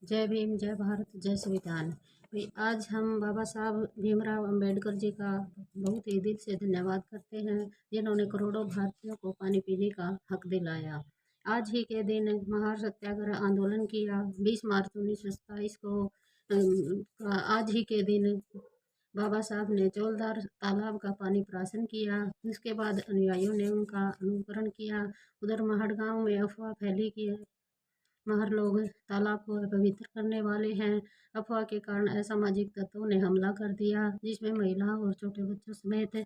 जय भीम, जय भारत, जय संविधान। भाई आज हम बाबा साहब भीमराव अंबेडकर जी का बहुत ही दिल से धन्यवाद करते हैं, जिन्होंने करोड़ों भारतीयों को पानी पीने का हक दिलाया। आज ही के दिन महान सत्याग्रह आंदोलन किया। 20 मार्च 1927 को आज ही के दिन बाबा साहब ने चौलदार तालाब का पानी प्राशन किया। उसके बाद अनुयायियों ने उनका अनुकरण किया। उधर महड़गांव में अफवाह फैली कि महर लोग तालाब को अपवित्र करने वाले हैं। अफवाह के कारण असामाजिक तत्वों ने हमला कर दिया, जिसमें महिलाओं और छोटे बच्चों समेत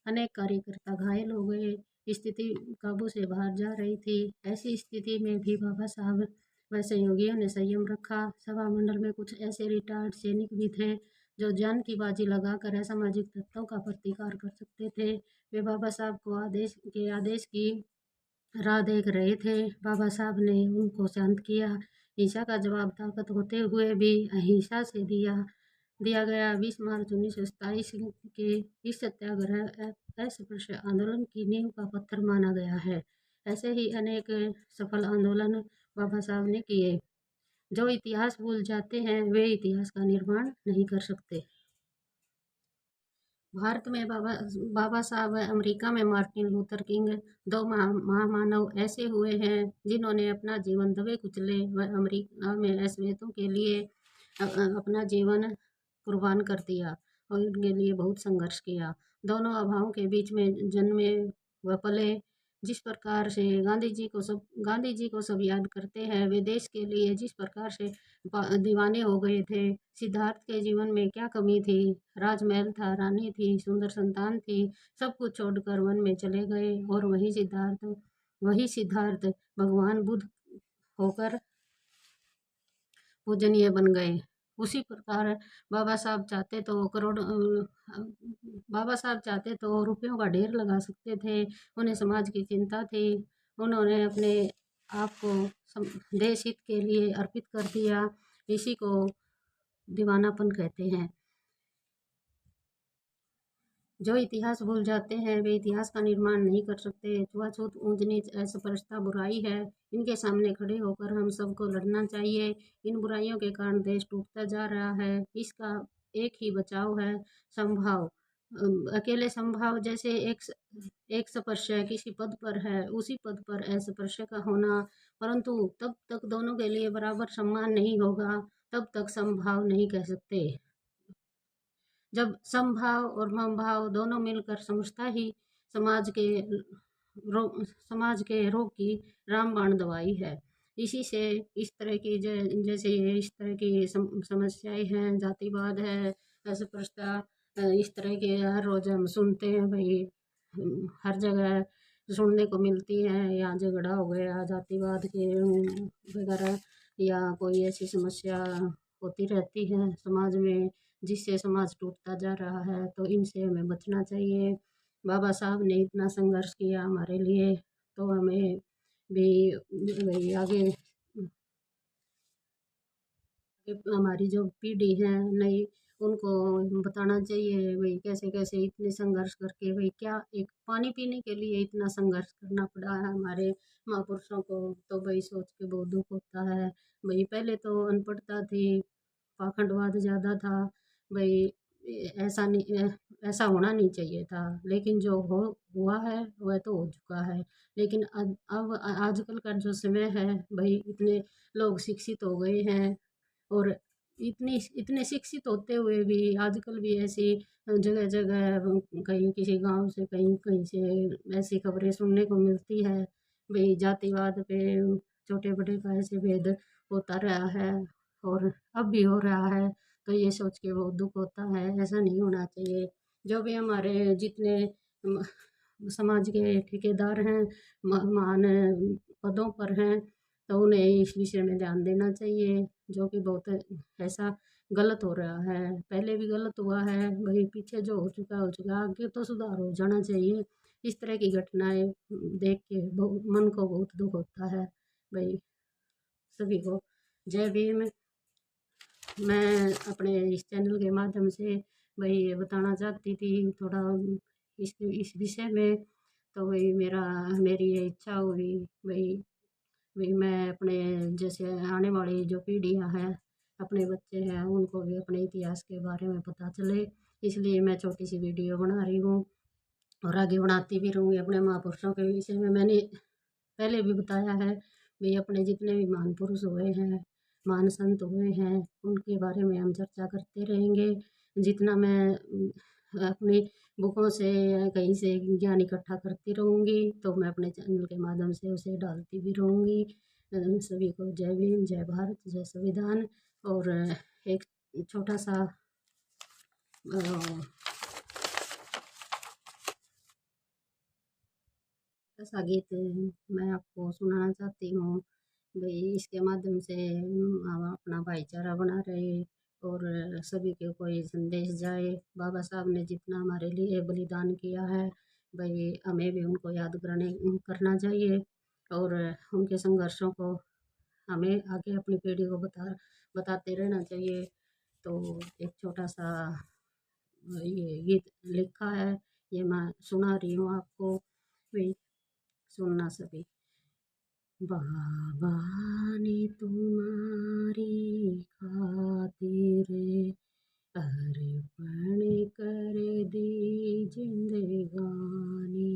अनेक कार्यकर्ता घायल हो गए। स्थिति काबू से बाहर जा रही थी। ऐसी स्थिति में भी बाबा साहब व सहयोगियों ने संयम रखा। सभा मंडल में कुछ ऐसे रिटायर्ड सैनिक भी थे जो जान की बाजी लगाकर असामाजिक तत्वों का प्रतिकार कर सकते थे। वे बाबा साहब को आदेश की राह देख रहे थे। बाबा साहब ने उनको शांत किया। हिंसा का जवाब ताकत होते हुए भी अहिंसा से दिया दिया गया। 20 मार्च 1927 के इस सत्याग्रह असपृश्य आंदोलन की नींव का पत्थर माना गया है। ऐसे ही अनेक सफल आंदोलन बाबा साहब ने किए। जो इतिहास भूल जाते हैं वे इतिहास का निर्माण नहीं कर सकते। भारत में बाबा बाबा साहब, अमेरिका में मार्टिन लूथर किंग, दो महामानव ऐसे हुए हैं जिन्होंने अपना जीवन दबे कुचले व अमेरिका में अश्वेतों के लिए अपना जीवन कुर्बान कर दिया और उनके लिए बहुत संघर्ष किया। दोनों अभावों के बीच में जन्मे व पले। जिस प्रकार से गांधी जी को सब याद करते हैं, वे देश के लिए जिस प्रकार से दीवाने हो गए थे। सिद्धार्थ के जीवन में क्या कमी थी? राजमहल था, रानी थी, सुंदर संतान थी, सब कुछ छोड़कर वन में चले गए और वही सिद्धार्थ भगवान बुद्ध होकर पूजनीय बन गए। उसी प्रकार बाबा साहब चाहते तो बाबा साहब चाहते तो रुपयों का ढेर लगा सकते थे। उन्हें समाज की चिंता थी। उन्होंने अपने आप को देश हित के लिए अर्पित कर दिया। इसी को दीवानापन कहते हैं। जो इतिहास भूल जाते हैं वे इतिहास का निर्माण नहीं कर सकते। छुआछूत, ऊंच नीच, अस्पृश्यता बुराई है। इनके सामने खड़े होकर हम सबको लड़ना चाहिए। इन बुराइयों के कारण देश टूटता जा रहा है। इसका एक ही बचाव है, समभाव। अकेले समभाव जैसे एक स्पर्शय किसी पद पर है, उसी पद पर अस्पृश्य का होना, परंतु तब तक दोनों के लिए बराबर सम्मान नहीं होगा, तब तक समभाव नहीं कह सकते। जब समभाव और ममभाव दोनों मिलकर समझता ही समाज के रोग की रामबाण दवाई है। इसी से इस तरह की जैसे ये इस तरह की समस्याएं हैं, जातिवाद है, अस्पृश्यता, इस तरह के हर रोज हम सुनते हैं भाई। हर जगह सुनने को मिलती है, यहाँ झगड़ा हो गया जातिवाद के वगैरह, या कोई ऐसी समस्या होती रहती है समाज में, जिससे समाज टूटता जा रहा है। तो इनसे हमें बचना चाहिए। बाबा साहब ने इतना संघर्ष किया हमारे लिए, तो हमें भी वही आगे हमारी जो पीढ़ी है नई, उनको बताना चाहिए भाई कैसे कैसे इतने संघर्ष करके, भाई क्या एक पानी पीने के लिए इतना संघर्ष करना पड़ा है हमारे महापुरुषों को। तो भाई सोच के बहुत दुख होता है। भाई पहले तो अनपढ़ता थी, पाखंडवाद ज़्यादा था। भाई ऐसा नहीं, ऐसा होना नहीं चाहिए था, लेकिन जो हो हुआ है वह तो हो चुका है। लेकिन अब आजकल का जो समय है भाई, इतने लोग शिक्षित हो गए हैं और इतने शिक्षित होते हुए भी आजकल भी ऐसी जगह जगह कहीं किसी गांव से कहीं कहीं से ऐसी खबरें सुनने को मिलती है भाई, जातिवाद पे छोटे बड़े का ऐसे भेद होता रहा है और अब भी हो रहा है। तो ये सोच के बहुत दुख होता है। ऐसा नहीं होना चाहिए। जो भी हमारे जितने म- समाज के ठेकेदार हैं, महान पदों पर हैं, तो उन्हें इस विषय में ध्यान देना चाहिए। जो कि बहुत ऐसा गलत हो रहा है, पहले भी गलत हुआ है भाई, पीछे जो हो चुका, आगे तो सुधार हो जाना चाहिए। इस तरह की घटनाएं देख के बहुत मन को बहुत दुख होता है भाई। सभी को जय भीम। मैं अपने इस चैनल के माध्यम से भाई ये बताना चाहती थी थोड़ा इस विषय में। तो वही मेरी ये इच्छा हुई भाई, मैं अपने जैसे आने वाली जो पीढ़ियाँ हैं अपने बच्चे हैं उनको भी अपने इतिहास के बारे में पता चले, इसलिए मैं छोटी सी वीडियो बना रही हूँ और आगे बढ़ाती भी रहूँगी। अपने महापुरुषों के विषय में मैंने पहले भी बताया है भी, अपने जितने भी महान पुरुष हुए हैं, महान संत हुए हैं, उनके बारे में हम चर्चा करते रहेंगे। जितना मैं अपनी बुकों से या कहीं से ज्ञान इकट्ठा करती रहूँगी तो मैं अपने चैनल के माध्यम से उसे डालती भी रहूँगी। सभी को जय भीम, जय भारत, जय संविधान। और एक छोटा सा ऐसा गीत मैं आपको सुनाना चाहती हूँ भाई, इसके माध्यम से हम अपना भाईचारा बना रहे और सभी के कोई संदेश जाए। बाबा साहब ने जितना हमारे लिए बलिदान किया है भाई, हमें भी उनको याद करना चाहिए और उनके संघर्षों को हमें आगे अपनी पीढ़ी को बताते रहना चाहिए। तो एक छोटा सा ये गीत लिखा है, ये मैं सुना रही हूँ आपको, भाई सुनना सभी। बाबा ने तुम्हारी खातिर अर्पण कर दी जिंदगानी,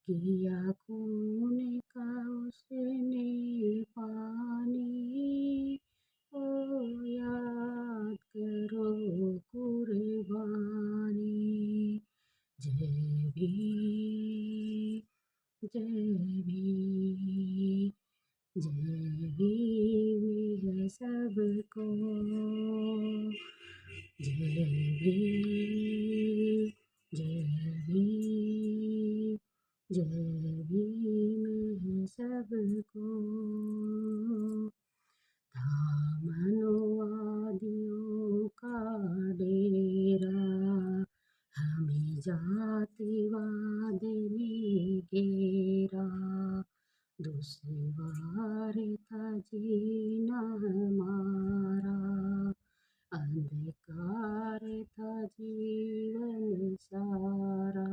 किया खून का उसने पानी, ओ याद करो कुर्बानी। जय भीम, जय भीम, जय भीम है सबको, जय भीम, जय भीम, जय भीम है सबको। था मनवादियों का डेरा, हमें जातिवाद ने घेरा, दुश्वार था जीना हमारा, अंधकार था जीवन सारा।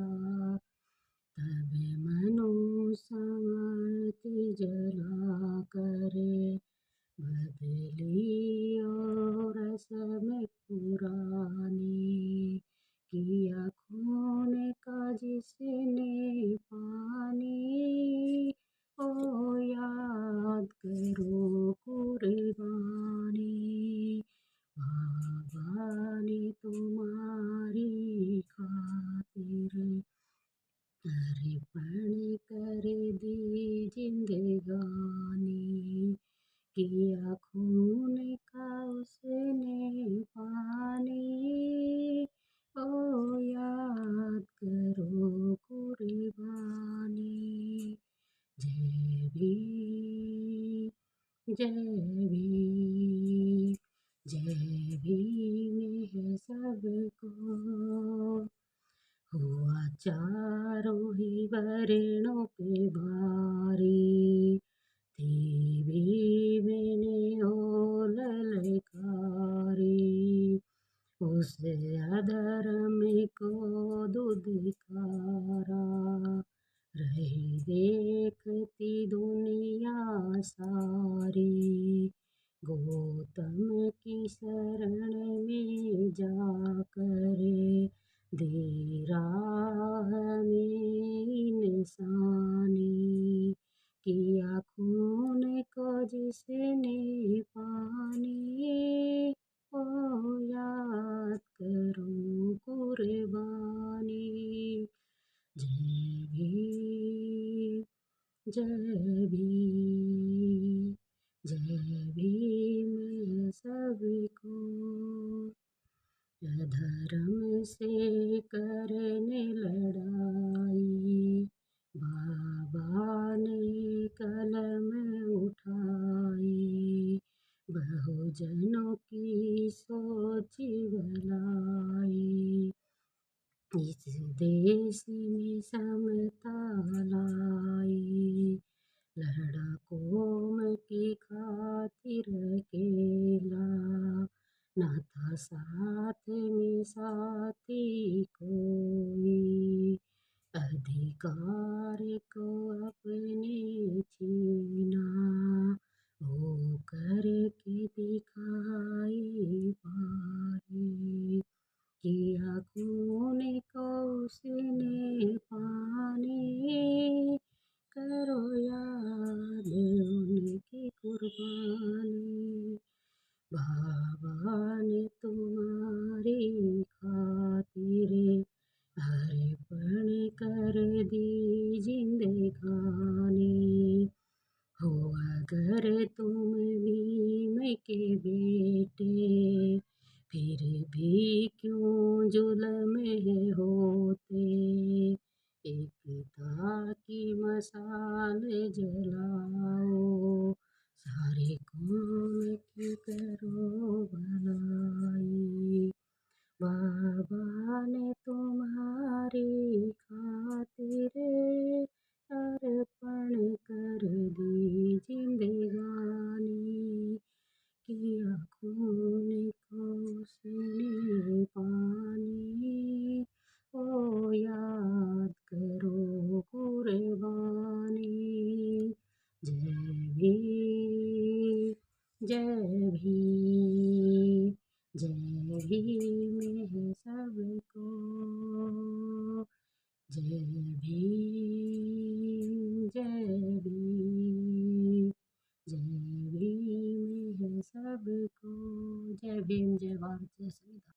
तब मनुस्मृति जला कर बदली और रस्म पुरानी, किया खून का जिसने पानी, ओ याद करो कुर्बानी। बाबा ने तुम्हारी खातिर अर्पण कर दी जिंदगानी, किया खून का उसने पानी, ओ याद करो कुर्बानी। जय भीम, जय भीम, जय भीम है सबको। हुआ चारों ही वर्णों पे भारी, थी भीम ने ओ ललकारी, उस अधर्म को दुधिकारा, रही देखती दुनिया सारी, गौतम की शरण में जाकर दे राह में इंसानी, किया खून को जिसने पानी, ओ याद करो कुर्बानी। जय भीम, जय भीम, जय भीम है सबको। अधर्म से करने लड़ाई, बाबा ने कलम उठाई, बहुजनों की सोची भलाई, इस देश में समता लाई, लड़ा कौम की खातिर अकेला, ना था साथ में साथी कोई, अधिकार को अपने छीना, हो करके दिखा बाबा ने तुम्हारी खातिर अर्पण कर दी जिंदगानी। हो अगर तुम भीम के बेटे, फिर भी क्यों जुल्म होते। एकता की मशाल जलाओ, सारे कौम की करो भलाई। बाबा ने तुम्हारी खातिर अर्पण कर दी जिंदगानी। किया खून को उसने पानी, ओ याद करो कुर्बानी। जय भीम, जय भीम, जय भीम है सबको। जय भीम, जय भीम, जय भीम है सबको। जय भीम, जय भारत, जय संविधान।